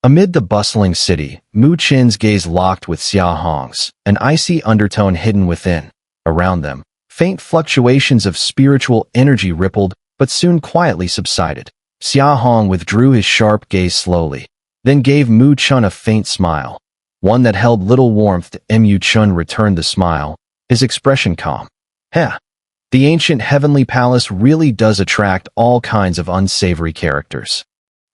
Amid the bustling city, Mu Chen's gaze locked with Xiao Hong's, an icy undertone hidden within. Around them, faint fluctuations of spiritual energy rippled, but soon quietly subsided. Xiao Hong withdrew his sharp gaze slowly, then gave Mu Chen a faint smile, one that held little warmth. Mu Chen returned the smile, his expression calm. Heh. The ancient heavenly palace really does attract all kinds of unsavory characters.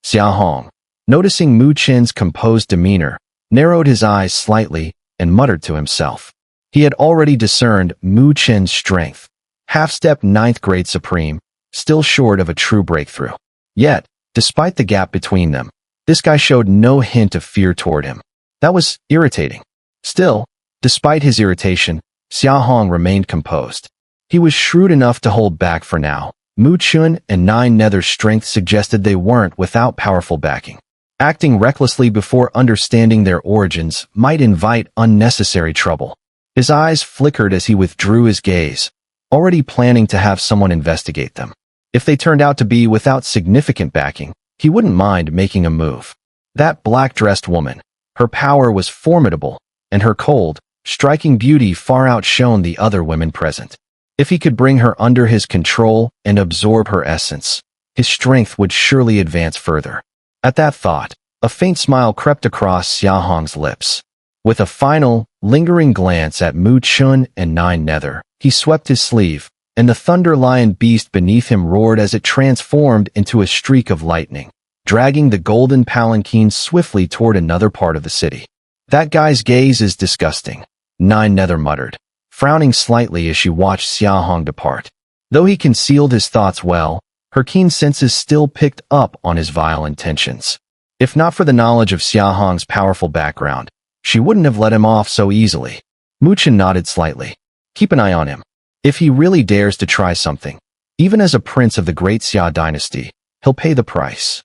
Xiao Hong, noticing Mu Chen's composed demeanor, narrowed his eyes slightly and muttered to himself. He had already discerned Mu Chen's strength. Half-step 9th grade supreme, still short of a true breakthrough. Yet, despite the gap between them, this guy showed no hint of fear toward him. That was irritating. Still, despite his irritation, Xiao Hong remained composed. He was shrewd enough to hold back for now. Mu Chen and Nine Nether's strength suggested they weren't without powerful backing. Acting recklessly before understanding their origins might invite unnecessary trouble. His eyes flickered as he withdrew his gaze, already planning to have someone investigate them. If they turned out to be without significant backing, he wouldn't mind making a move. That black-dressed woman, her power was formidable, and her cold, striking beauty far outshone the other women present. If he could bring her under his control and absorb her essence, his strength would surely advance further. At that thought, a faint smile crept across Xiao Hong's lips. With a final, lingering glance at Mu Chen and Nine Nether, he swept his sleeve, and the thunder lion beast beneath him roared as it transformed into a streak of lightning, dragging the golden palanquin swiftly toward another part of the city. That guy's gaze is disgusting, Nine Nether muttered, frowning slightly as she watched Xiao Hong depart. Though he concealed his thoughts well, her keen senses still picked up on his vile intentions. If not for the knowledge of Xiao Hong's powerful background, she wouldn't have let him off so easily. Mu Chen nodded slightly. Keep an eye on him. If he really dares to try something, even as a prince of the Great Xia dynasty, he'll pay the price.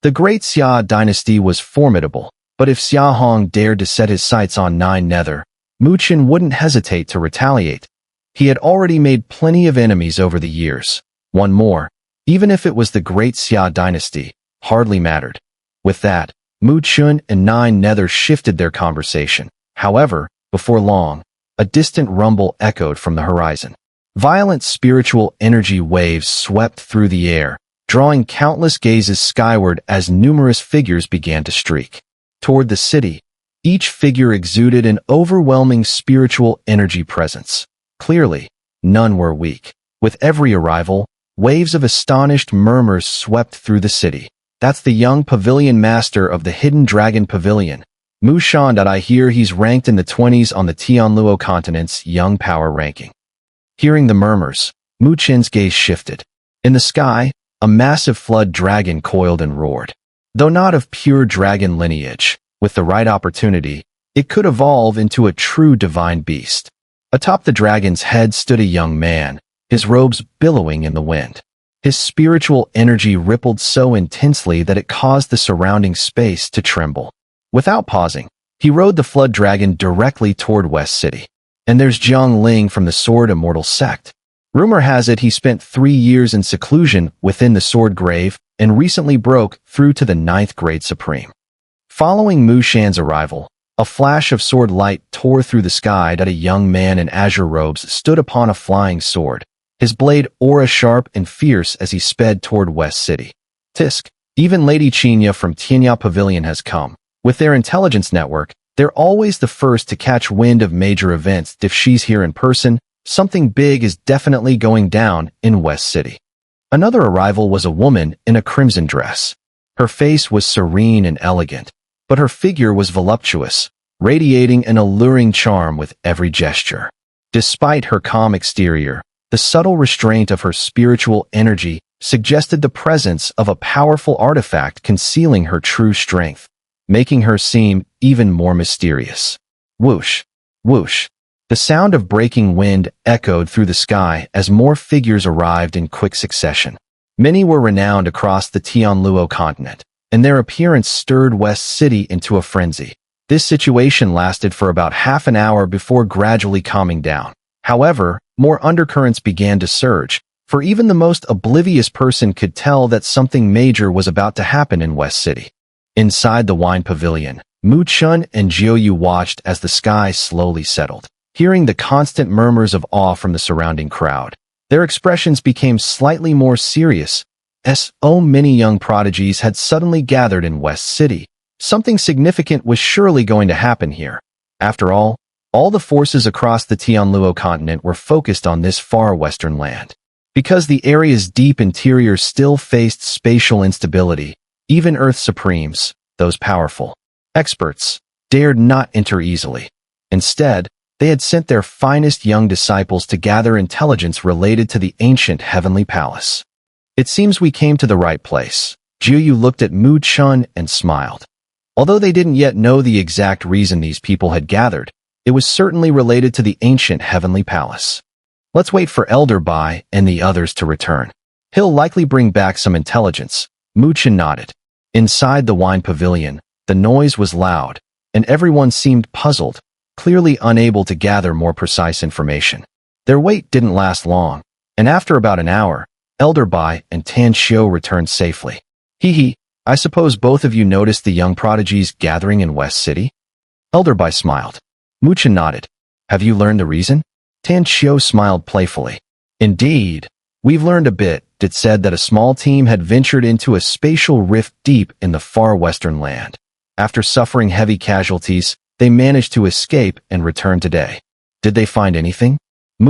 The Great Xia dynasty was formidable, but if Xiao Hong dared to set his sights on Nine Nether, Mu Chen wouldn't hesitate to retaliate. He had already made plenty of enemies over the years. One more, even if it was the Great Xia dynasty, hardly mattered. With that, Mu Chen and Nine Nether shifted their conversation. However, before long, a distant rumble echoed from the horizon. Violent spiritual energy waves swept through the air, drawing countless gazes skyward as numerous figures began to streak toward the city. Each figure exuded an overwhelming spiritual energy presence. Clearly, none were weak. With every arrival, waves of astonished murmurs swept through the city. That's the young pavilion master of the Hidden Dragon Pavilion, Mu Shan. I hear he's ranked in the 20s on the Tianluo continent's Young Power ranking. Hearing the murmurs, Mu Chen's gaze shifted. In the sky, a massive flood dragon coiled and roared. Though not of pure dragon lineage, with the right opportunity, it could evolve into a true divine beast. Atop the dragon's head stood a young man, his robes billowing in the wind. His spiritual energy rippled so intensely that it caused the surrounding space to tremble. Without pausing, he rode the flood dragon directly toward West City. And there's Jiang Ling from the Sword Immortal sect. Rumor has it he spent 3 years in seclusion within the Sword Grave and recently broke through to the 9th grade Supreme. Following Mu Shan's arrival, a flash of sword light tore through the sky that a young man in azure robes stood upon a flying sword, his blade aura sharp and fierce as he sped toward West City. Tisk, even Lady Qinya from Tianya Pavilion has come. With their intelligence network, they're always the first to catch wind of major events. If she's here in person, something big is definitely going down in West City. Another arrival was a woman in a crimson dress. Her face was serene and elegant, but her figure was voluptuous, radiating an alluring charm with every gesture. Despite her calm exterior, the subtle restraint of her spiritual energy suggested the presence of a powerful artifact concealing her true strength, making her seem even more mysterious. Whoosh, whoosh. The sound of breaking wind echoed through the sky as more figures arrived in quick succession. Many were renowned across the Tianluo continent, and their appearance stirred West City into a frenzy. This situation lasted for about half an hour before gradually calming down. However, more undercurrents began to surge, for even the most oblivious person could tell that something major was about to happen in West City. Inside the wine pavilion, Chen and Jiuyu watched as the sky slowly settled. Hearing the constant murmurs of awe from the surrounding crowd, their expressions became slightly more serious. So many young prodigies had suddenly gathered in West City. Something significant was surely going to happen here. After all the forces across the Tianluo continent were focused on this far western land. Because the area's deep interior still faced spatial instability, even Earth Supremes, those powerful experts, dared not enter easily. Instead, they had sent their finest young disciples to gather intelligence related to the ancient heavenly palace. It seems we came to the right place. Jiuyu looked at Chen and smiled. Although they didn't yet know the exact reason these people had gathered, it was certainly related to the ancient heavenly palace. Let's wait for Elder Bai and the others to return. He'll likely bring back some intelligence. Chen nodded. Inside the wine pavilion, the noise was loud, and everyone seemed puzzled, clearly unable to gather more precise information. Their wait didn't last long, and after about an hour, Elder Bai and Tan Xiao returned safely. I suppose both of you noticed the young prodigies gathering in West City? Elder Bai smiled. Chen nodded. Have you learned the reason? Tan Xiao smiled playfully. Indeed, we've learned a bit. It said that a small team had ventured into a spatial rift deep in the far western land. After suffering heavy casualties, they managed to escape and return today. Did they find anything?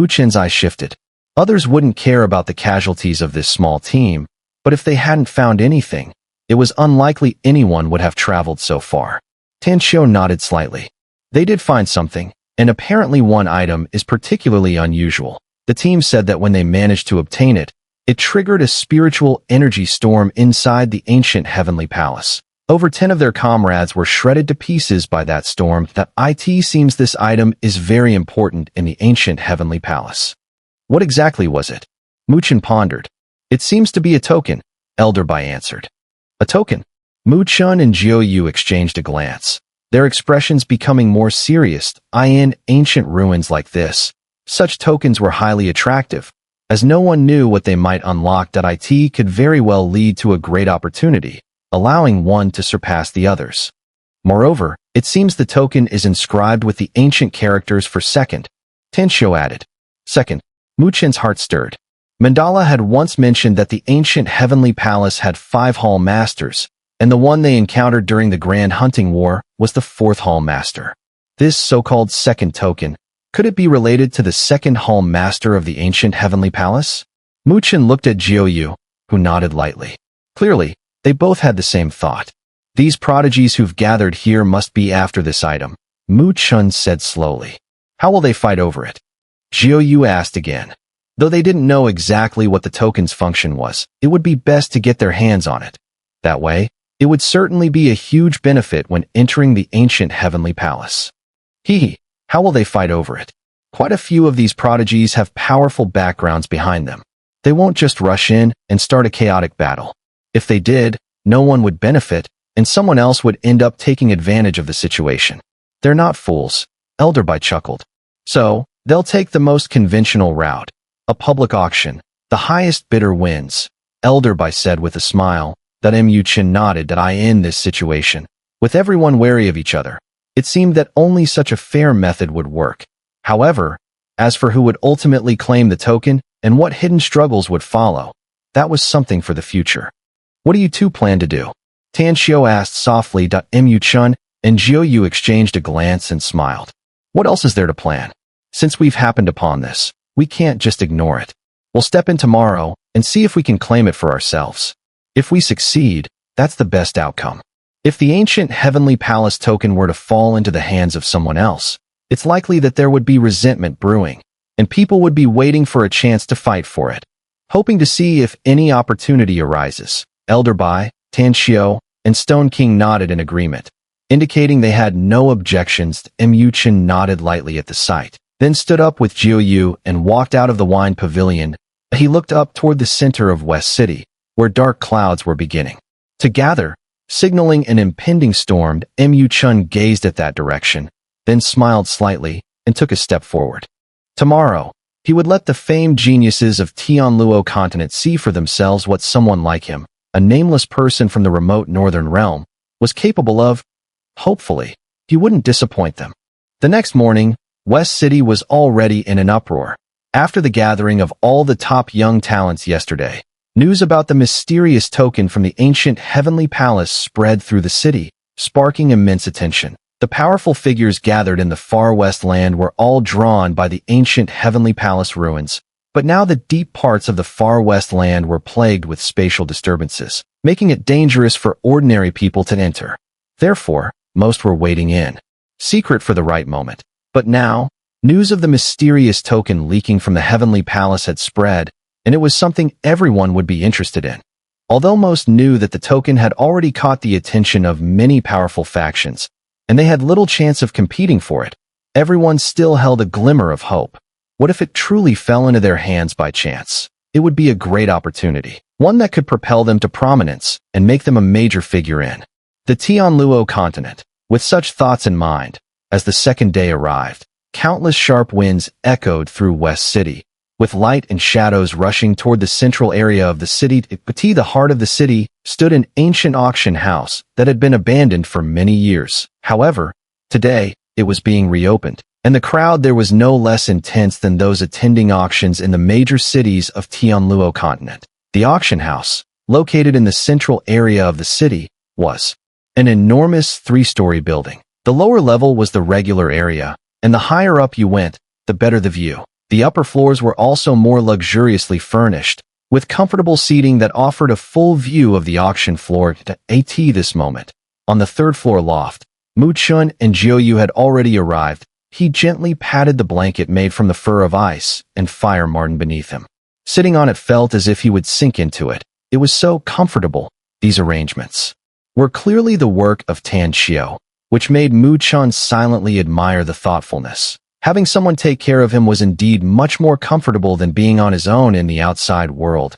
Chen's eyes shifted. Others wouldn't care about the casualties of this small team, but if they hadn't found anything, it was unlikely anyone would have traveled so far. Tan Xiao nodded slightly. They did find something, and apparently one item is particularly unusual. The team said that when they managed to obtain it, it triggered a spiritual energy storm inside the ancient heavenly palace. Over 10 of their comrades were shredded to pieces by that storm. It seems this item is very important in the ancient heavenly palace. What exactly was it? Chen pondered. It seems to be a token, Elder Bai answered. A token? Chen and Jiuyu exchanged a glance, their expressions becoming more serious. In ancient ruins like this, such tokens were highly attractive, as no one knew what they might unlock. It could very well lead to a great opportunity, allowing one to surpass the others. Moreover, it seems the token is inscribed with the ancient characters for second. Tan Xiao added. Second. Chen's heart stirred. Mandala had once mentioned that the ancient heavenly palace had 5 hall masters, and the one they encountered during the Grand Hunting War was the 4th hall master. This so-called second token, could it be related to the 2nd hall master of the ancient heavenly palace? Chen looked at Jiuyu, who nodded lightly. Clearly, they both had the same thought. These prodigies who've gathered here must be after this item, Chen said slowly. How will they fight over it? Jiuyu asked again. Though they didn't know exactly what the token's function was, it would be best to get their hands on it. That way, it would certainly be a huge benefit when entering the ancient heavenly palace. How will they fight over it? Quite a few of these prodigies have powerful backgrounds behind them. They won't just rush in and start a chaotic battle. If they did, no one would benefit, and someone else would end up taking advantage of the situation. They're not fools, Elder Bai chuckled. So, they'll take the most conventional route. A public auction. The highest bidder wins, Elder Bai said with a smile. Chen nodded. In this situation, with everyone wary of each other, it seemed that only such a fair method would work. However, as for who would ultimately claim the token and what hidden struggles would follow, that was something for the future. What do you two plan to do? Tan Xiao asked softly. Chen and Jiuyu exchanged a glance and smiled. What else is there to plan? Since we've happened upon this, we can't just ignore it. We'll step in tomorrow and see if we can claim it for ourselves. If we succeed, that's the best outcome. If the ancient heavenly palace token were to fall into the hands of someone else, it's likely that there would be resentment brewing, and people would be waiting for a chance to fight for it, hoping to see if any opportunity arises. Elder Bai, Tan Xiao, and Stone King nodded in agreement, indicating they had no objections. Chen nodded lightly at the sight, then stood up with Jiuyu and walked out of the wine pavilion. He looked up toward the center of West City, where dark clouds were beginning to gather, signaling an impending storm. Chen gazed at that direction, then smiled slightly and took a step forward. Tomorrow, he would let the famed geniuses of Tianluo continent see for themselves what someone like him, a nameless person from the remote northern realm, was capable of. Hopefully, he wouldn't disappoint them. The next morning, West City was already in an uproar. After the gathering of all the top young talents yesterday, news about the mysterious token from the ancient Heavenly Palace spread through the city, sparking immense attention. The powerful figures gathered in the far west land were all drawn by the ancient Heavenly Palace ruins, but now the deep parts of the far west land were plagued with spatial disturbances, making it dangerous for ordinary people to enter. Therefore, most were waiting in secret for the right moment. But now, news of the mysterious token leaking from the Heavenly Palace had spread, and it was something everyone would be interested in. Although most knew that the token had already caught the attention of many powerful factions, and they had little chance of competing for it, everyone still held a glimmer of hope. What if it truly fell into their hands by chance? It would be a great opportunity, one that could propel them to prominence and make them a major figure in the Tianluo continent. With such thoughts in mind, as the second day arrived, countless sharp winds echoed through West City, with light and shadows rushing toward the central area of the city. At the heart of the city stood an ancient auction house that had been abandoned for many years. However, today, it was being reopened, and the crowd there was no less intense than those attending auctions in the major cities of Tianluo continent. The auction house, located in the central area of the city, was an enormous three-story building. The lower level was the regular area, and the higher up you went, the better the view. The upper floors were also more luxuriously furnished, with comfortable seating that offered a full view of the auction floor. At this moment, on the third-floor loft, Mu Chun and Jiu had already arrived. He gently patted the blanket made from the fur of ice and fire marten beneath him. Sitting on it felt as if he would sink into it. It was so comfortable. These arrangements were clearly the work of Tan Xiao, which made Mu Chun silently admire the thoughtfulness. Having someone take care of him was indeed much more comfortable than being on his own in the outside world.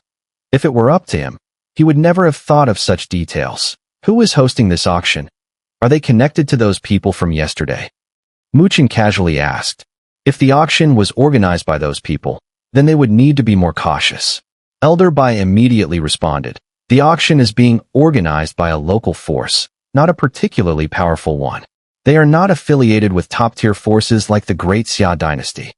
If it were up to him, he would never have thought of such details. Who is hosting this auction? Are they connected to those people from yesterday? Mu Chun casually asked. If the auction was organized by those people, then they would need to be more cautious. Elder Bai immediately responded. The auction is being organized by a local force, not a particularly powerful one. They are not affiliated with top-tier forces like the Great Xia dynasty.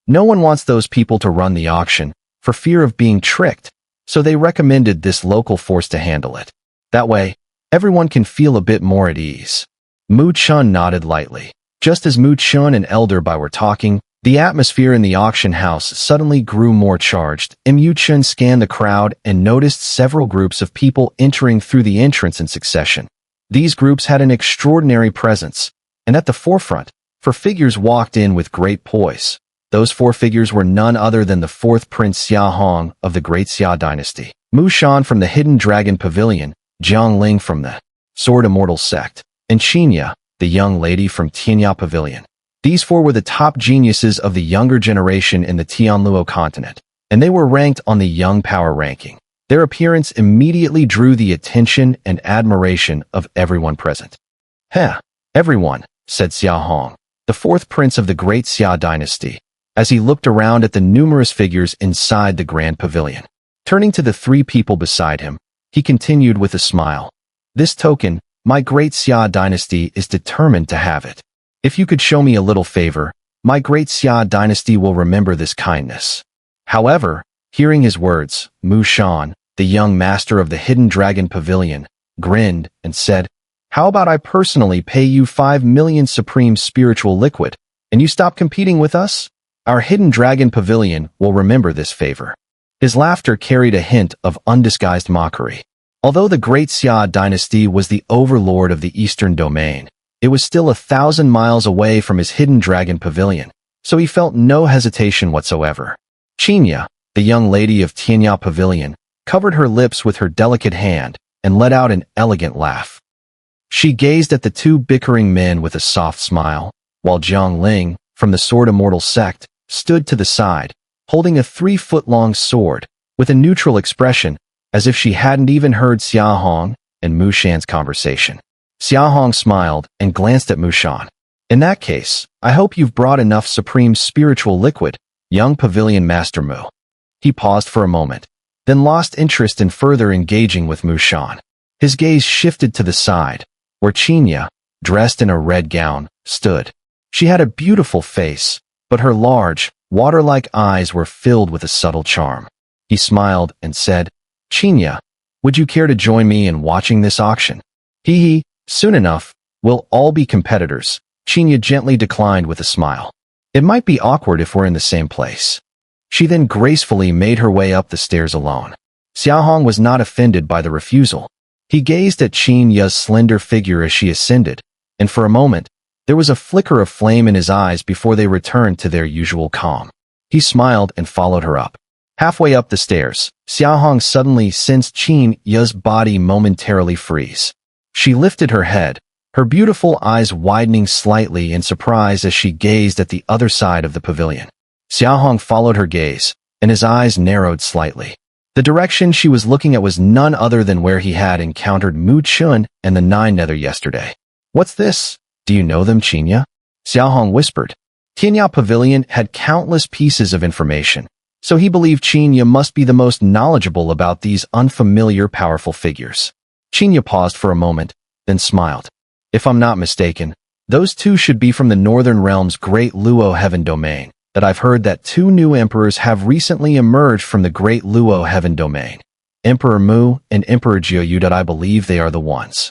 No one wants those people to run the auction, for fear of being tricked, so they recommended this local force to handle it. That way, everyone can feel a bit more at ease. Mu Chun nodded lightly. Just as Mu Chun and Elder Bai were talking, the atmosphere in the auction house suddenly grew more charged. Mu Chun scanned the crowd and noticed several groups of people entering through the entrance in succession. These groups had an extraordinary presence, and at the forefront, four figures walked in with great poise. Those four figures were none other than the fourth Prince Xiao Hong of the Great Xia dynasty, Mu Shan from the Hidden Dragon Pavilion, Jiang Ling from the Sword Immortal sect, and Qinya, the young lady from Tianya Pavilion. These four were the top geniuses of the younger generation in the Tianluo continent, and they were ranked on the Young Power ranking. Their appearance immediately drew the attention and admiration of everyone present. Everyone, said Xiao Hong, the fourth prince of the Great Xia dynasty, as he looked around at the numerous figures inside the grand pavilion. Turning to the three people beside him, he continued with a smile. This token, my Great Xia dynasty is determined to have it. If you could show me a little favor, my Great Xia dynasty will remember this kindness. However, hearing his words, Mu Shan, the young master of the Hidden Dragon Pavilion, grinned and said, How about I personally pay you 5 million supreme spiritual liquid, and you stop competing with us? Our Hidden Dragon Pavilion will remember this favor. His laughter carried a hint of undisguised mockery. Although the Great Xia dynasty was the overlord of the eastern domain, it was still 1,000 miles away from his Hidden Dragon Pavilion, so he felt no hesitation whatsoever. Qinya, the young lady of Tianya Pavilion, covered her lips with her delicate hand and let out an elegant laugh. She gazed at the two bickering men with a soft smile, while Jiang Ling, from the Sword Immortal sect, stood to the side, holding a 3-foot-long sword, with a neutral expression, as if she hadn't even heard Xiao Hong and Mu Shan's conversation. Xiao Hong smiled and glanced at Mu Shan. In that case, I hope you've brought enough supreme spiritual liquid, young pavilion master Mu. He paused for a moment, then lost interest in further engaging with Mu Shan. His gaze shifted to the side, where Qinya, dressed in a red gown, stood. She had a beautiful face, but her large, water-like eyes were filled with a subtle charm. He smiled and said, "Qinya, would you care to join me in watching this auction?" Hee, soon enough, we'll all be competitors," Qinya gently declined with a smile. "It might be awkward if we're in the same place." She then gracefully made her way up the stairs alone. Xiao Hong was not offended by the refusal. He gazed at Qinya's slender figure as she ascended, and for a moment, there was a flicker of flame in his eyes before they returned to their usual calm. He smiled and followed her up. Halfway up the stairs, Xiao Hong suddenly sensed Qinya's body momentarily freeze. She lifted her head, her beautiful eyes widening slightly in surprise as she gazed at the other side of the pavilion. Xiao Hong followed her gaze, and his eyes narrowed slightly. The direction she was looking at was none other than where he had encountered Mu Chun and the Nine Nether yesterday. "What's this? Do you know them, Qinya?" Xiao Hong whispered. Qinya Pavilion had countless pieces of information, so he believed Qinya must be the most knowledgeable about these unfamiliar powerful figures. Qinya paused for a moment, then smiled. "If I'm not mistaken, those two should be from the Northern Realm's Great Luo Heaven Domain. That I've heard that two new emperors have recently emerged from the Great Luo Heaven Domain. Emperor Mu and Emperor Jiuyu, that I believe they are the ones."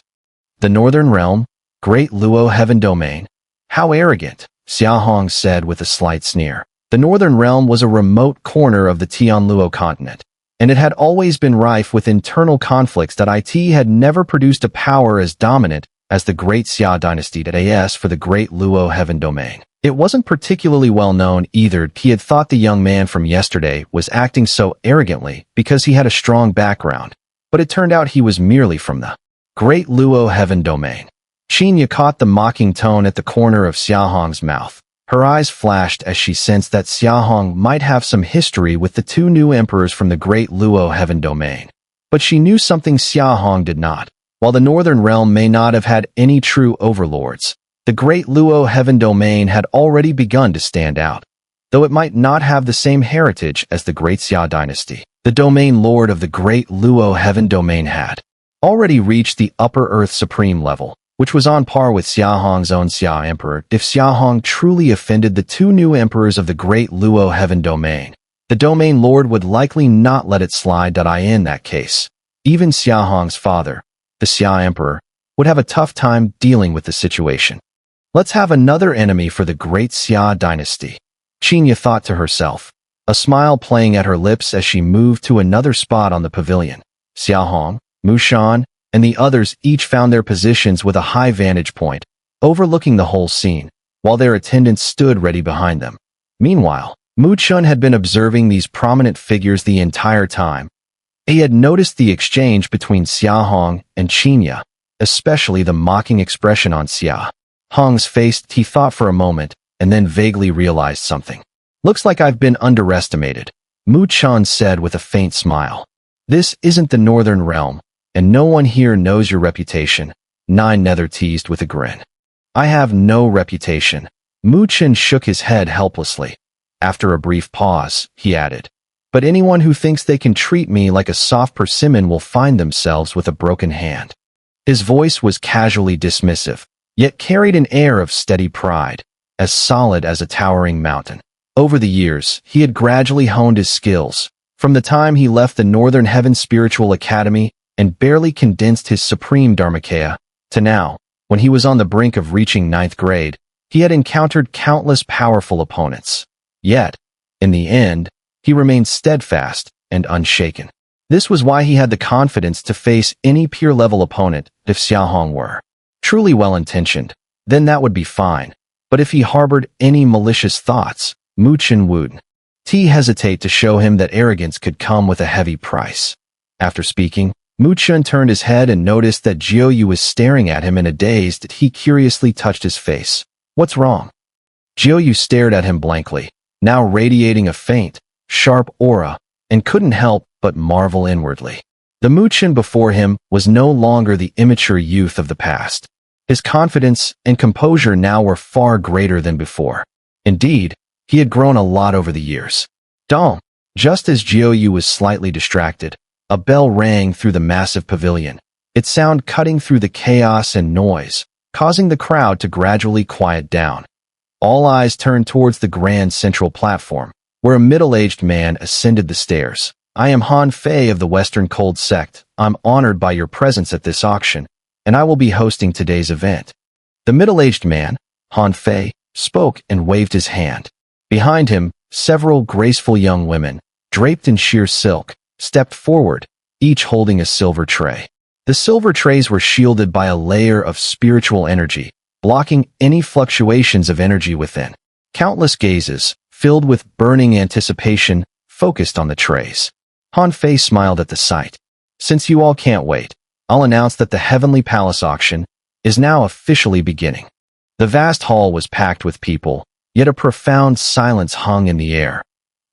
"The Northern Realm? Great Luo Heaven Domain? How arrogant," Xiao Hong said with a slight sneer. The Northern Realm was a remote corner of the Tianluo continent, and it had always been rife with internal conflicts that it had never produced a power as dominant as the Great Xia Dynasty as for the Great Luo Heaven Domain. It wasn't particularly well known either. He had thought the young man from yesterday was acting so arrogantly because he had a strong background, but it turned out he was merely from the Great Luo Heaven Domain. Qinya caught the mocking tone at the corner of Xiao Hong's mouth. Her eyes flashed as she sensed that Xiao Hong might have some history with the two new emperors from the Great Luo Heaven Domain. But she knew something Xiao Hong did not. While the Northern Realm may not have had any true overlords, the Great Luo Heaven Domain had already begun to stand out. Though it might not have the same heritage as the Great Xia Dynasty, the domain lord of the Great Luo Heaven Domain had already reached the Upper Earth Supreme level, which was on par with Xiao Hong's own Xia Emperor. If Xiao Hong truly offended the two new emperors of the Great Luo Heaven Domain, the domain lord would likely not let it slide. In that case, even Xiao Hong's father, the Xia Emperor, would have a tough time dealing with the situation. "Let's have another enemy for the Great Xia Dynasty," Qinya thought to herself, a smile playing at her lips as she moved to another spot on the pavilion. Xiao Hong, Mu Shan, and the others each found their positions with a high vantage point, overlooking the whole scene, while their attendants stood ready behind them. Meanwhile, Mu Chun had been observing these prominent figures the entire time. He had noticed the exchange between Xiao Hong and Qinya, especially the mocking expression on Xiao Hong's face. He thought for a moment, and then vaguely realized something. "Looks like I've been underestimated," Mu Chun said with a faint smile. "This isn't the Northern Realm, and no one here knows your reputation," Nine Nether teased with a grin. "I have no reputation." Mu Chun shook his head helplessly. After a brief pause, he added, "But anyone who thinks they can treat me like a soft persimmon will find themselves with a broken hand." His voice was casually dismissive, yet carried an air of steady pride, as solid as a towering mountain. Over the years, he had gradually honed his skills. From the time he left the Northern Heaven Spiritual Academy and barely condensed his supreme Dharmakaya, to now, when he was on the brink of reaching 9th grade, he had encountered countless powerful opponents. Yet, in the end, he remained steadfast and unshaken. This was why he had the confidence to face any peer-level opponent. If Xiao Hong were truly well-intentioned, then that would be fine. But if he harbored any malicious thoughts, Mu Chun would hesitate to show him that arrogance could come with a heavy price. After speaking, Mu Chun turned his head and noticed that Jiuyu was staring at him in a daze. He curiously touched his face. "What's wrong?" Jiuyu stared at him blankly, now radiating a faint, sharp aura, and couldn't help but marvel inwardly. The Mu Chun before him was no longer the immature youth of the past. His confidence and composure now were far greater than before. Indeed, he had grown a lot over the years. Dong! Just as Jiuyu was slightly distracted, a bell rang through the massive pavilion. its sound cutting through the chaos and noise, causing the crowd to gradually quiet down. All eyes turned towards the grand central platform, where a middle-aged man ascended the stairs. "I am Han Fei of the Western Cold Sect. I'm honored by your presence at this auction, and I will be hosting today's event." The middle-aged man, Han Fei, spoke and waved his hand. Behind him, several graceful young women, draped in sheer silk, stepped forward, each holding a silver tray. The silver trays were shielded by a layer of spiritual energy, blocking any fluctuations of energy within. Countless gazes, filled with burning anticipation, focused on the trays. Han Fei smiled at the sight. "Since you all can't wait, I'll announce that the Heavenly Palace auction is now officially beginning." The vast hall was packed with people, yet a profound silence hung in the air.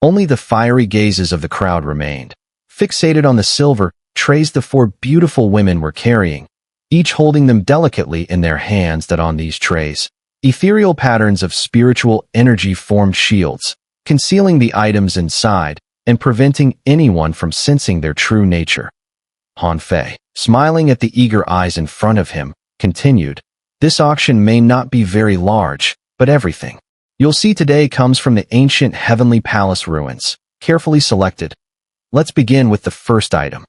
Only the fiery gazes of the crowd remained, fixated on the silver trays the four beautiful women were carrying, each holding them delicately in their hands. That on these trays, ethereal patterns of spiritual energy formed shields, concealing the items inside and preventing anyone from sensing their true nature. Han Fei, smiling at the eager eyes in front of him, continued, "This auction may not be very large, but everything you'll see today comes from the ancient Heavenly Palace ruins, carefully selected. Let's begin with the first item."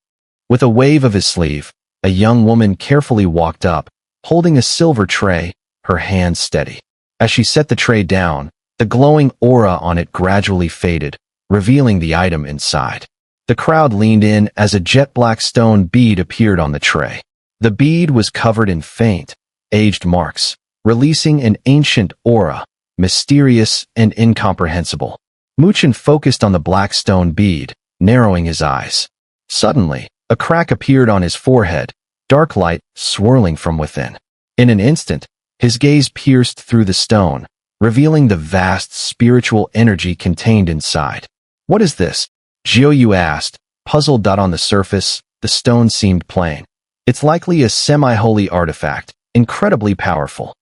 With a wave of his sleeve, a young woman carefully walked up, holding a silver tray, her hands steady. As she set the tray down, the glowing aura on it gradually faded, revealing the item inside. The crowd leaned in as a jet-black stone bead appeared on the tray. The bead was covered in faint, aged marks, releasing an ancient aura, mysterious and incomprehensible. Chen focused on the black stone bead, narrowing his eyes. Suddenly, a crack appeared on his forehead, dark light swirling from within. In an instant, his gaze pierced through the stone, revealing the vast spiritual energy contained inside. "What is this?" Xiao Yu asked, puzzled. On the surface, the stone seemed plain. "It's likely a semi-holy artifact, incredibly powerful."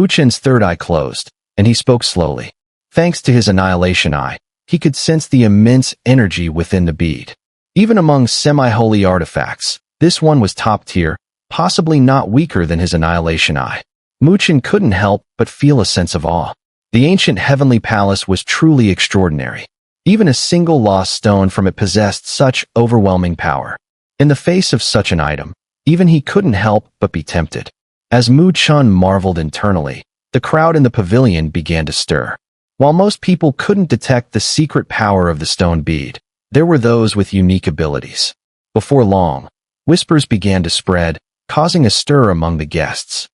Chen's third eye closed, and he spoke slowly. Thanks to his annihilation eye, he could sense the immense energy within the bead. Even among semi-holy artifacts, this one was top tier, possibly not weaker than his annihilation eye. Chen couldn't help but feel a sense of awe. The ancient Heavenly Palace was truly extraordinary. Even a single lost stone from it possessed such overwhelming power. In the face of such an item, even he couldn't help but be tempted. As Chen marveled internally, the crowd in the pavilion began to stir. While most people couldn't detect the secret power of the stone bead, there were those with unique abilities. Before long, whispers began to spread, causing a stir among the guests.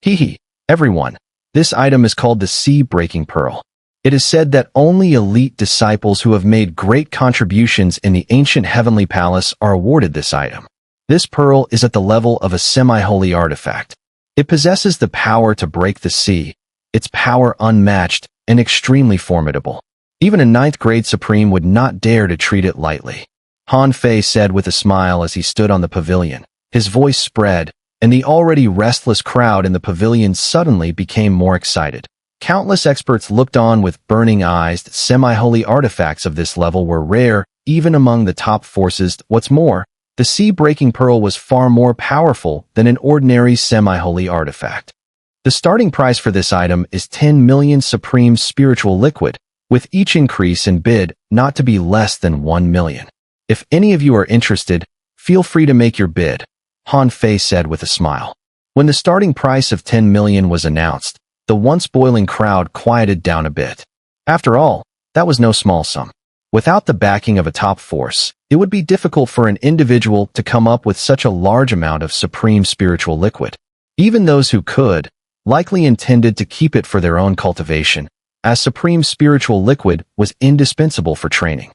"Hee, everyone, this item is called the Sea-Breaking Pearl. It is said that only elite disciples who have made great contributions in the ancient Heavenly Palace are awarded this item. This pearl is at the level of a semi-holy artifact. It possesses the power to break the sea, its power unmatched and extremely formidable. Even a 9th grade supreme would not dare to treat it lightly." Han Fei said with a smile as he stood on the pavilion. His voice spread, and the already restless crowd in the pavilion suddenly became more excited. Countless experts looked on with burning eyes. Semi-holy artifacts of this level were rare, even among the top forces. What's more, the Sea-Breaking Pearl was far more powerful than an ordinary semi-holy artifact. The starting price for this item is 10 million supreme spiritual liquid, with each increase in bid not to be less than 1 million. "If any of you are interested, feel free to make your bid," Han Fei said with a smile. When the starting price of 10 million was announced, the once boiling crowd quieted down a bit. After all, that was no small sum. Without the backing of a top force, it would be difficult for an individual to come up with such a large amount of supreme spiritual liquid. Even those who could, likely intended to keep it for their own cultivation, as supreme spiritual liquid was indispensable for training.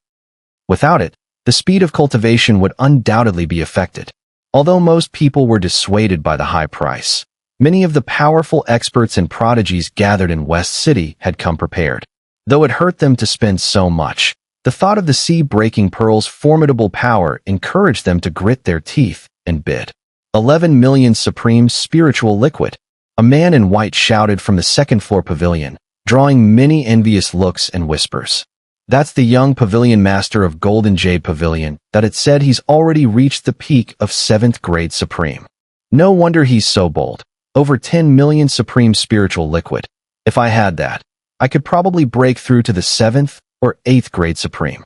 Without it, the speed of cultivation would undoubtedly be affected. Although most people were dissuaded by the high price, many of the powerful experts and prodigies gathered in West City had come prepared. Though it hurt them to spend so much, the thought of the Sea-Breaking Pearl's formidable power encouraged them to grit their teeth and bid. 11 million supreme spiritual liquid. A man in white shouted from the second-floor pavilion, drawing many envious looks and whispers. "That's the young pavilion master of Golden Jade Pavilion, that it said he's already reached the peak of 7th grade supreme. No wonder he's so bold. Over 10 million supreme spiritual liquid. If I had that, I could probably break through to the 7th or 8th grade supreme.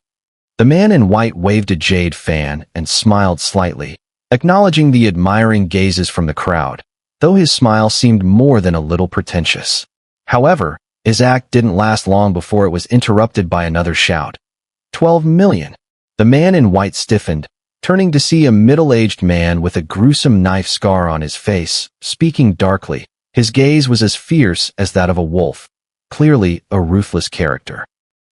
The man in white waved a jade fan and smiled slightly, acknowledging the admiring gazes from the crowd, though his smile seemed more than a little pretentious. However, his act didn't last long before it was interrupted by another shout. 12 million. The man in white stiffened, turning to see a middle-aged man with a gruesome knife scar on his face, speaking darkly. His gaze was as fierce as that of a wolf, clearly a ruthless character.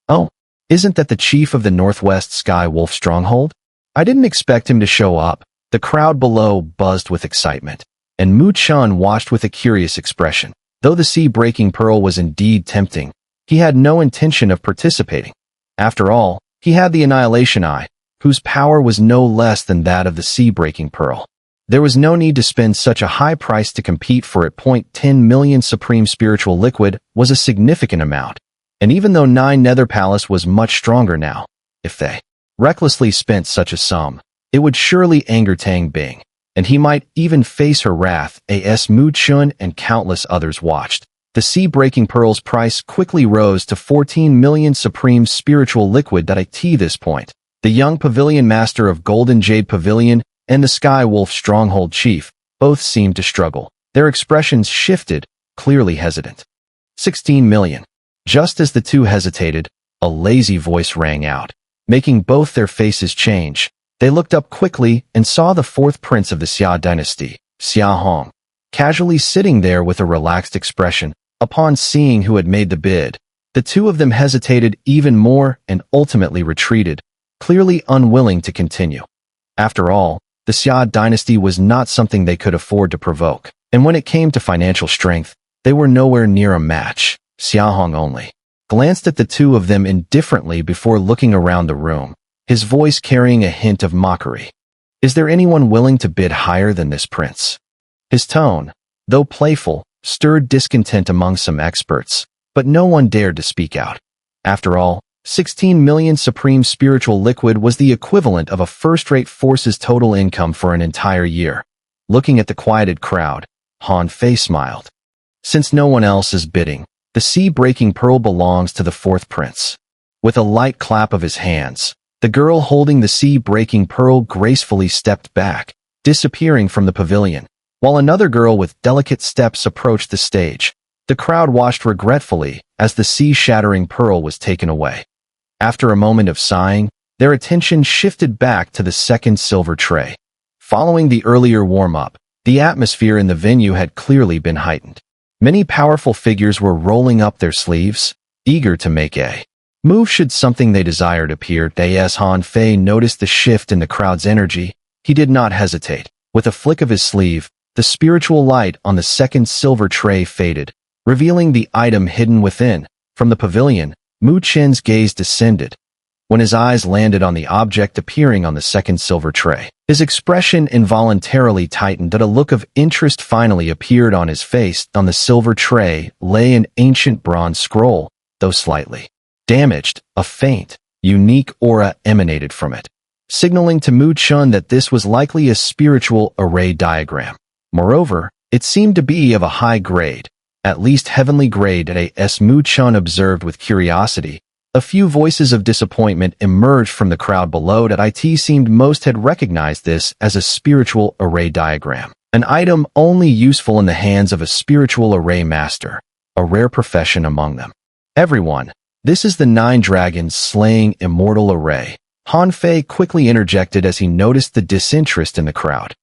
Oh, isn't that the chief of the Northwest Sky Wolf Stronghold? I didn't expect him to show up. The crowd below buzzed with excitement, and Mu Chen watched with a curious expression. Though the sea-breaking pearl was indeed tempting, he had no intention of participating. After all, he had the Annihilation Eye, whose power was no less than that of the sea-breaking pearl. There was no need to spend such a high price to compete for it. 10 million supreme spiritual liquid was a significant amount, and even though 9 Nether Palace was much stronger now, if they recklessly spent such a sum, it would surely anger Tang Bing, and he might even face her wrath. As Mu Chun and countless others watched, the sea-breaking pearl's price quickly rose to 14 million supreme spiritual liquid. At this point, the young pavilion master of Golden Jade Pavilion and the Sky Wolf Stronghold chief both seemed to struggle. Their expressions shifted, clearly hesitant. 16 million. Just as the two hesitated, a lazy voice rang out, making both their faces change. They looked up quickly and saw the 4th prince of the Xiao dynasty, Xiao Hong, casually sitting there with a relaxed expression. Upon seeing who had made the bid, the two of them hesitated even more and ultimately retreated, clearly unwilling to continue. After all, the Xiao dynasty was not something they could afford to provoke, and when it came to financial strength, they were nowhere near a match. Xiao Hong only glanced at the two of them indifferently before looking around the room, his voice carrying a hint of mockery. Is there anyone willing to bid higher than this prince? His tone, though playful, stirred discontent among some experts, but no one dared to speak out. After all, 16 million supreme spiritual liquid was the equivalent of a first-rate force's total income for an entire year. Looking at the quieted crowd, Han Fei smiled. Since no one else is bidding, the sea-breaking pearl belongs to the 4th prince. With a light clap of his hands, the girl holding the sea-breaking pearl gracefully stepped back, disappearing from the pavilion, while another girl with delicate steps approached the stage. The crowd watched regretfully as the sea-shattering pearl was taken away. After a moment of sighing, their attention shifted back to the 2nd silver tray. Following the earlier warm-up, the atmosphere in the venue had clearly been heightened. Many powerful figures were rolling up their sleeves, eager to make a move should something they desired appear. As Han Fei noticed the shift in the crowd's energy, he did not hesitate. With a flick of his sleeve, the spiritual light on the 2nd silver tray faded, revealing the item hidden within. From the pavilion, Mu Chen's gaze descended. When his eyes landed on the object appearing on the 2nd silver tray, his expression involuntarily tightened. A look of interest finally appeared on his face. On the silver tray lay an ancient bronze scroll, though slightly damaged. A faint, unique aura emanated from it, signaling to Mu Chen that this was likely a spiritual array diagram. Moreover, it seemed to be of a high grade, at least heavenly grade. As Mu Chen observed with curiosity, a few voices of disappointment emerged from the crowd below. It seemed most had recognized this as a spiritual array diagram, an item only useful in the hands of a spiritual array master, a rare profession among them. Everyone, this is the 9 dragons slaying immortal array. Han Fei quickly interjected as he noticed the disinterest in the crowd.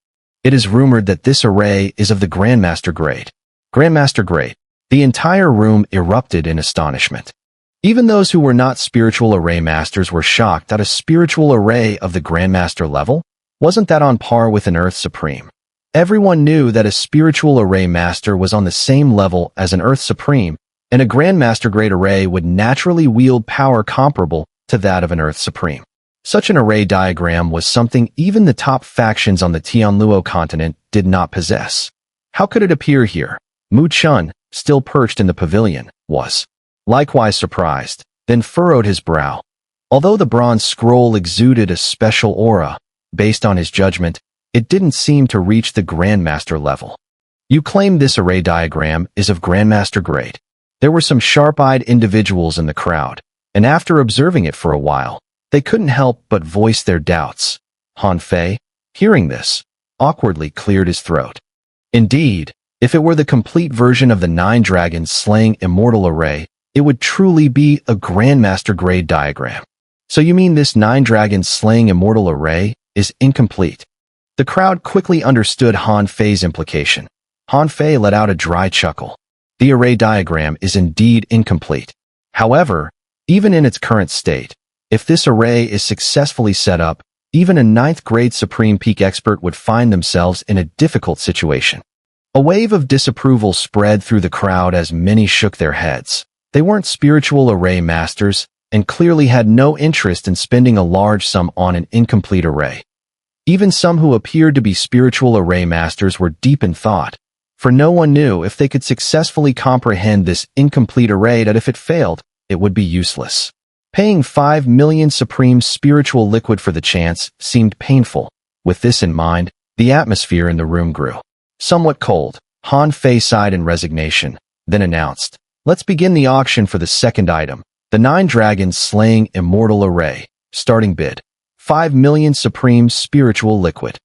It is rumored that this array is of the Grandmaster grade. Grandmaster grade. The entire room erupted in astonishment. Even those who were not spiritual array masters were shocked that a spiritual array of the Grandmaster level wasn't that on par with an Earth Supreme. Everyone knew that a spiritual array master was on the same level as an Earth Supreme, and a Grandmaster grade array would naturally wield power comparable to that of an Earth Supreme. Such an array diagram was something even the top factions on the Tianluo continent did not possess. How could it appear here? Mu Chen, still perched in the pavilion, was likewise surprised, then furrowed his brow. Although the bronze scroll exuded a special aura, based on his judgment, it didn't seem to reach the Grandmaster level. You claim this array diagram is of Grandmaster grade. There were some sharp-eyed individuals in the crowd, and after observing it for a while, they couldn't help but voice their doubts. Han Fei, hearing this, awkwardly cleared his throat. Indeed, if it were the complete version of the 9 dragons slaying immortal array, it would truly be a Grandmaster grade diagram. So you mean this 9 dragons slaying immortal array is incomplete? The crowd quickly understood Han Fei's implication. Han Fei let out a dry chuckle. The array diagram is indeed incomplete. However, even in its current state, if this array is successfully set up, even a 9th grade Supreme Peak expert would find themselves in a difficult situation. A wave of disapproval spread through the crowd as many shook their heads. They weren't spiritual array masters and clearly had no interest in spending a large sum on an incomplete array. Even some who appeared to be spiritual array masters were deep in thought, for no one knew if they could successfully comprehend this incomplete array that if it failed, it would be useless. Paying 5 million supreme spiritual liquid for the chance seemed painful. With this in mind, the atmosphere in the room grew somewhat cold. Han Fei sighed in resignation, then announced, "Let's begin the auction for the second item, the 9 dragons slaying immortal array. Starting bid, 5 million supreme spiritual liquid."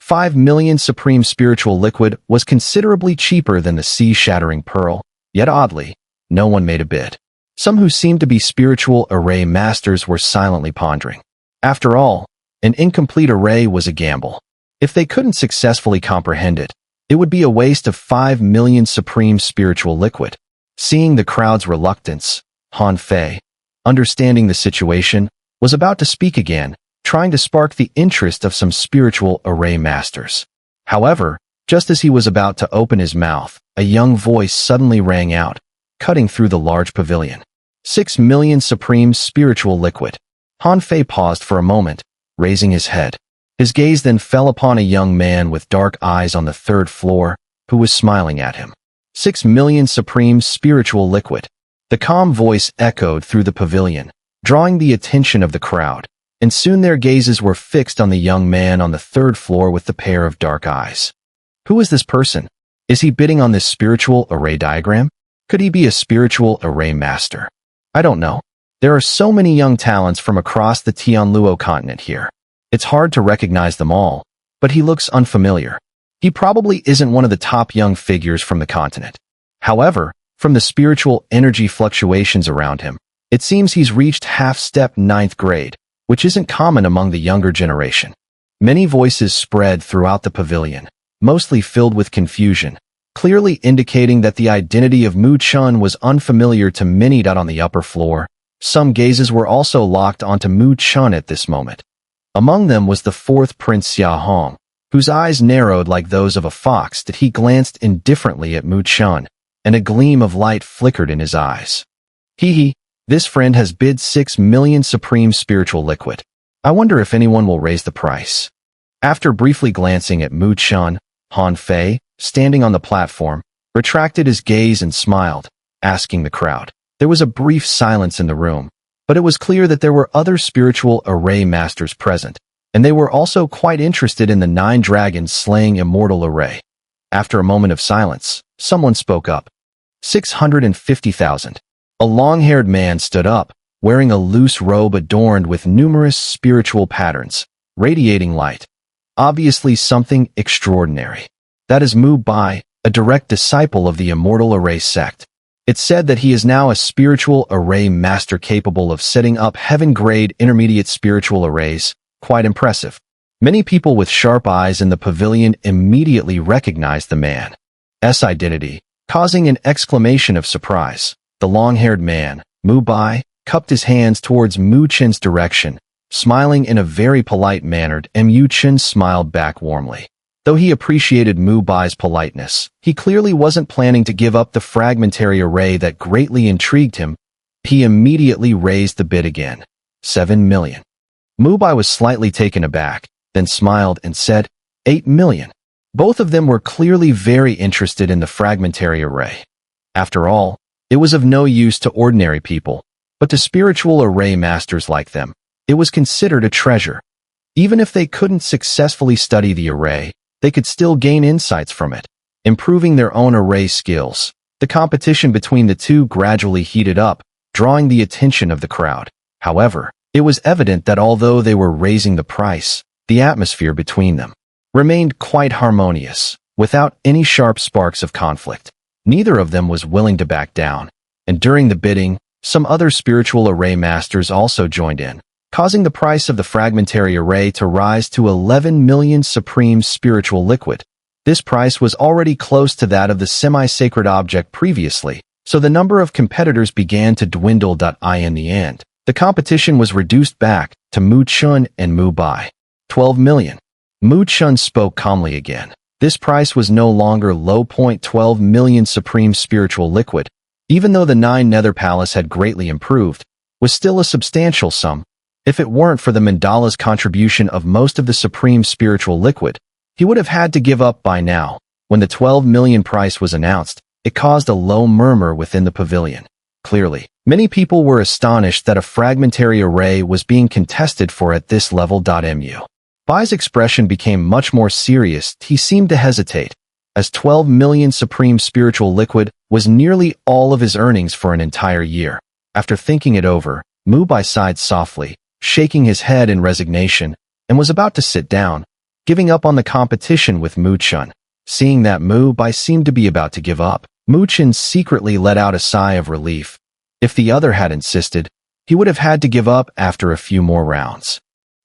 5 million supreme spiritual liquid was considerably cheaper than the sea-shattering pearl, yet oddly, no one made a bid. Some who seemed to be spiritual array masters were silently pondering. After all, an incomplete array was a gamble. If they couldn't successfully comprehend it, it would be a waste of 5 million supreme spiritual liquid. Seeing the crowd's reluctance, Han Fei, understanding the situation, was about to speak again, trying to spark the interest of some spiritual array masters. However, just as he was about to open his mouth, a young voice suddenly rang out, cutting through the large pavilion. 6 million supreme spiritual liquid. Han Fei paused for a moment, raising his head. His gaze then fell upon a young man with dark eyes on the 3rd floor, who was smiling at him. 6 million supreme spiritual liquid. The calm voice echoed through the pavilion, drawing the attention of the crowd, and soon their gazes were fixed on the young man on the 3rd floor with the pair of dark eyes. Who is this person? Is he bidding on this spiritual array diagram? Could he be a spiritual array master? I don't know. There are so many young talents from across the Tianluo continent here. It's hard to recognize them all, but he looks unfamiliar. He probably isn't one of the top young figures from the continent. However, from the spiritual energy fluctuations around him, it seems he's reached half-step 9th grade, which isn't common among the younger generation. Many voices spread throughout the pavilion, mostly filled with confusion, clearly indicating that the identity of Mu Chun was unfamiliar to many. On the upper floor, some gazes were also locked onto Mu Chun at this moment. Among them was the 4th Prince Xiao Hong, whose eyes narrowed like those of a fox that he glanced indifferently at Mu Chun, and a gleam of light flickered in his eyes. Hee, this friend has bid 6 million supreme spiritual liquid. I wonder if anyone will raise the price. After briefly glancing at Mu Chun, Han Fei, standing on the platform, retracted his gaze and smiled, asking the crowd. There was a brief silence in the room, but it was clear that there were other spiritual array masters present, and they were also quite interested in the 9 dragons slaying immortal array. After a moment of silence, someone spoke up. 650,000. A long-haired man stood up, wearing a loose robe adorned with numerous spiritual patterns, radiating light. Obviously something extraordinary. That is Mu Bai, a direct disciple of the immortal array sect. It's said that he is now a spiritual array master capable of setting up heaven-grade intermediate spiritual arrays. Quite impressive. Many people with sharp eyes in the pavilion immediately recognized the man's identity, causing an exclamation of surprise. The long-haired man, Mu Bai, cupped his hands towards Mu Chen's direction, smiling in a very polite manner, and Mu Chen smiled back warmly. Though he appreciated Mu Bai's politeness, he clearly wasn't planning to give up the fragmentary array that greatly intrigued him. He immediately raised the bid again. 7 million. Mu Bai was slightly taken aback, then smiled and said, 8 million. Both of them were clearly very interested in the fragmentary array. After all, it was of no use to ordinary people, but to spiritual array masters like them, it was considered a treasure. Even if they couldn't successfully study the array, they could still gain insights from it, improving their own array skills. The competition between the two gradually heated up, drawing the attention of the crowd. However, it was evident that although they were raising the price, the atmosphere between them remained quite harmonious, without any sharp sparks of conflict. Neither of them was willing to back down, and during the bidding, some other spiritual array masters also joined in, causing the price of the fragmentary array to rise to 11 million supreme spiritual liquid. This price was already close to that of the semi-sacred object previously, so the number of competitors began to dwindle. In the end, the competition was reduced back to Mu Chen and Mu Bai. 12 million. Mu Chen spoke calmly again. This price was no longer low. 12 million supreme spiritual liquid, even though the 9 Nether Palace had greatly improved, was still a substantial sum. If it weren't for the mandala's contribution of most of the supreme spiritual liquid, he would have had to give up by now. When the 12 million price was announced, it caused a low murmur within the pavilion. Clearly, many people were astonished that a fragmentary array was being contested for at this level. Mu Bai's expression became much more serious. He seemed to hesitate, as 12 million supreme spiritual liquid was nearly all of his earnings for an entire year. After thinking it over, Mu Bai sighed softly, shaking his head in resignation, and was about to sit down, giving up on the competition with Mu Chen. Seeing that Mu Bai seemed to be about to give up, Mu Chen secretly let out a sigh of relief. If the other had insisted, he would have had to give up after a few more rounds.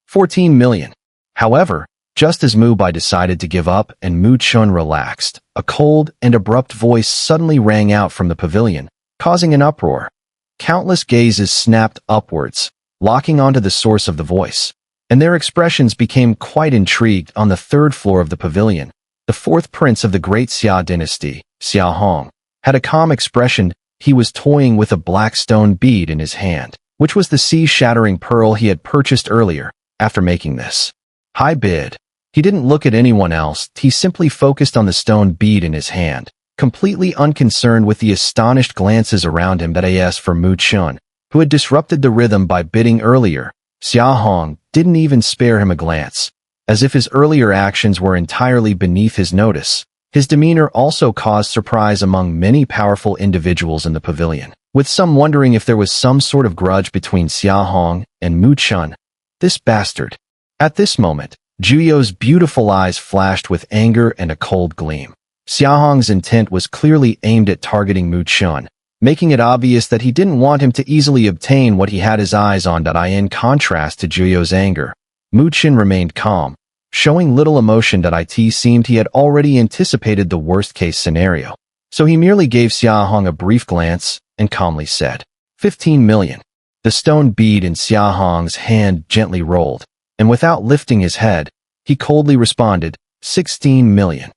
14 million. However, just as Mu Bai decided to give up and Mu Chen relaxed, a cold and abrupt voice suddenly rang out from the pavilion, causing an uproar. Countless gazes snapped upwards, locking onto the source of the voice, and their expressions became quite intrigued. On the 3rd floor of the pavilion, the 4th prince of the great Xia dynasty, Xiao Hong, had a calm expression. He was toying with a black stone bead in his hand, which was the sea-shattering pearl he had purchased earlier. After making this high bid, he didn't look at anyone else. He simply focused on the stone bead in his hand, completely unconcerned with the astonished glances around him. As for Mu Chen, who had disrupted the rhythm by bidding earlier, Xiao Hong didn't even spare him a glance, as if his earlier actions were entirely beneath his notice. His demeanor also caused surprise among many powerful individuals in the pavilion, with some wondering if there was some sort of grudge between Xiao Hong and Mu Chen. This bastard. At this moment, Juyo's beautiful eyes flashed with anger and a cold gleam. Xiao Hong's intent was clearly aimed at targeting Mu Chen, making it obvious that he didn't want him to easily obtain what he had his eyes on. In contrast to Juyo's anger, Mu Chen remained calm, showing little emotion. It seemed he had already anticipated the worst-case scenario, so he merely gave Xiao Hong a brief glance and calmly said, 15 million. The stone bead in Xiao Hong's hand gently rolled, and without lifting his head, he coldly responded, 16 million.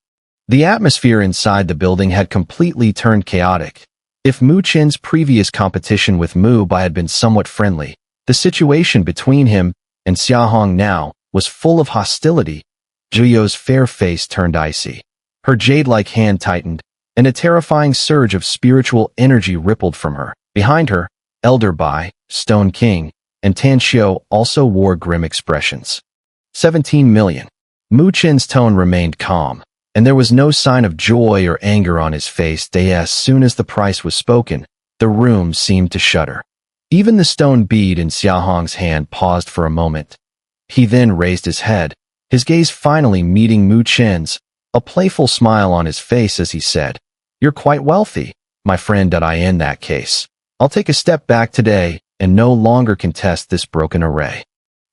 The atmosphere inside the building had completely turned chaotic. If Mu Chen's previous competition with Mu Bai had been somewhat friendly, the situation between him and Xiao Hong now was full of hostility. Juyo's fair face turned icy. Her jade-like hand tightened, and a terrifying surge of spiritual energy rippled from her. Behind her, Elder Bai, Stone King, and Tan Xiu also wore grim expressions. 17 million. Mu Chen's tone remained calm, and there was no sign of joy or anger on his face. As soon as the price was spoken, the room seemed to shudder. Even the stone bead in Xiao Hong's hand paused for a moment. He then raised his head, his gaze finally meeting Mu Chen's, a playful smile on his face as he said, "You're quite wealthy, my friend. In that case, I'll take a step back today and no longer contest this broken array."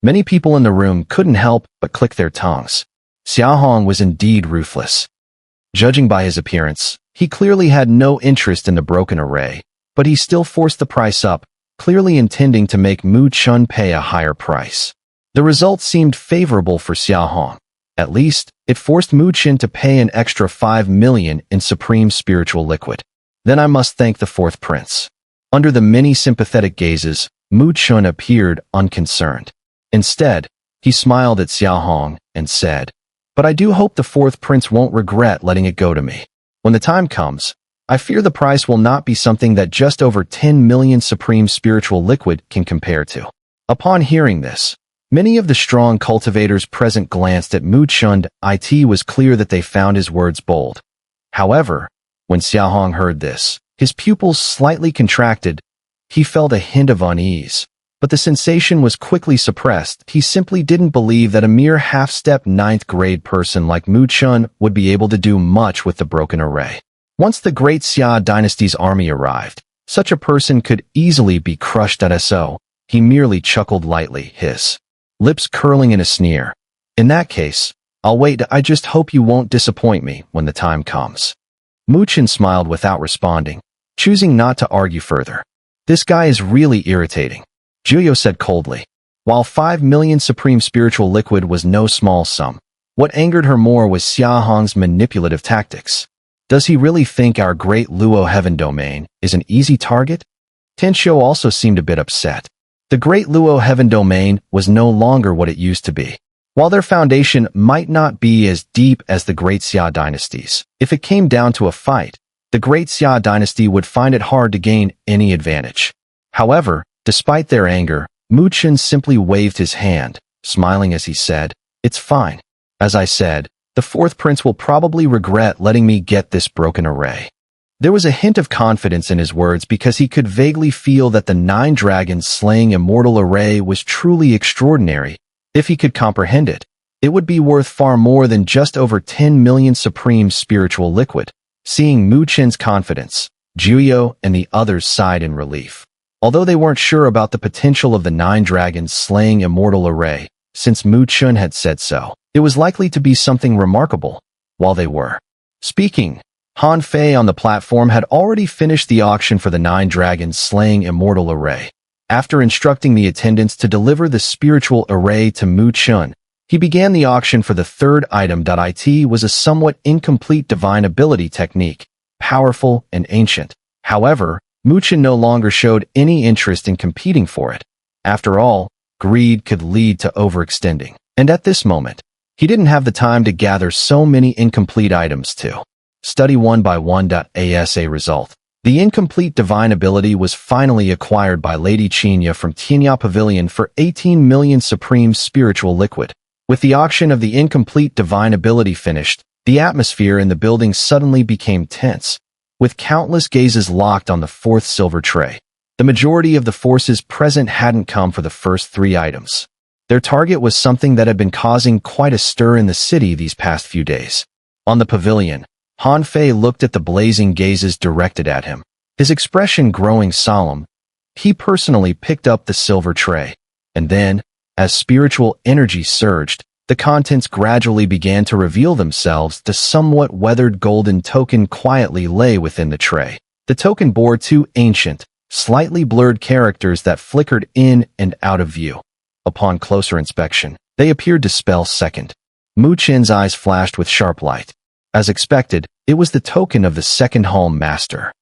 Many people in the room couldn't help but click their tongues. Xiao Hong was indeed ruthless. Judging by his appearance, he clearly had no interest in the broken array, but he still forced the price up, clearly intending to make Mu Chen pay a higher price. The result seemed favorable for Xiao Hong. At least, it forced Mu Chen to pay an extra 5 million in supreme spiritual liquid. Then I must thank the 4th prince. Under the many sympathetic gazes, Mu Chen appeared unconcerned. Instead, he smiled at Xiao Hong and said, "But I do hope the 4th prince won't regret letting it go to me. When the time comes, I fear the price will not be something that just over 10 million supreme spiritual liquid can compare to." Upon hearing this, Many of the strong cultivators present glanced at Mu Chen. It was clear that they found his words bold. However, when Xiao Hong heard this, his pupils slightly contracted. He felt a hint of unease, but the sensation was quickly suppressed. He simply didn't believe that a mere half-step ninth-grade person like Mu Chen would be able to do much with the broken array. Once the great Xia dynasty's army arrived, such a person could easily be crushed at SO. He merely chuckled lightly, his lips curling in a sneer. In that case, I'll wait. I just hope you won't disappoint me when the time comes. Mu Chen smiled without responding, choosing not to argue further. This guy is really irritating, Juyo said coldly. While 5 million supreme spiritual liquid was no small sum, what angered her more was Xiao Hong's manipulative tactics. Does he really think our great Luo heaven domain is an easy target? Tenshio also seemed a bit upset. The great Luo heaven domain was no longer what it used to be. While their foundation might not be as deep as the great Xia dynasties, if it came down to a fight, the great Xia dynasty would find it hard to gain any advantage. However, despite their anger, Mu Chen simply waved his hand, smiling as he said, "It's fine. As I said, the fourth prince will probably regret letting me get this broken array." There was a hint of confidence in his words because he could vaguely feel that the 9 dragons slaying immortal array was truly extraordinary. If he could comprehend it, it would be worth far more than just over 10 million supreme spiritual liquid. Seeing Mu Chen's confidence, Juyo and the others sighed in relief. Although they weren't sure about the potential of the 9 dragons slaying immortal array, since Mu Chen had said so, it was likely to be something remarkable. While they were speaking, Han Fei on the platform had already finished the auction for the 9 dragons slaying immortal array. After instructing the attendants to deliver the spiritual array to Mu Chen, he began the auction for the third item. It was a somewhat incomplete divine ability technique, powerful and ancient. However, Mu Chen no longer showed any interest in competing for it. After all, greed could lead to overextending, and at this moment, he didn't have the time to gather so many incomplete items to study one by one. As a result, the incomplete divine ability was finally acquired by Lady Qinya from Tianya Pavilion for 18 million supreme spiritual liquid. With the auction of the incomplete divine ability finished, the atmosphere in the building suddenly became tense, with countless gazes locked on the fourth silver tray. The majority of the forces present hadn't come for the first 3 items. Their target was something that had been causing quite a stir in the city these past few days. On the pavilion, Han Fei looked at the blazing gazes directed at him, his expression growing solemn. He personally picked up the silver tray, and then, as spiritual energy surged, the contents gradually began to reveal themselves. The somewhat weathered golden token quietly lay within the tray. The token bore 2 ancient, slightly blurred characters that flickered in and out of view. Upon closer inspection, they appeared to spell second. Mu Chen's eyes flashed with sharp light. As expected, it was the token of the second home master.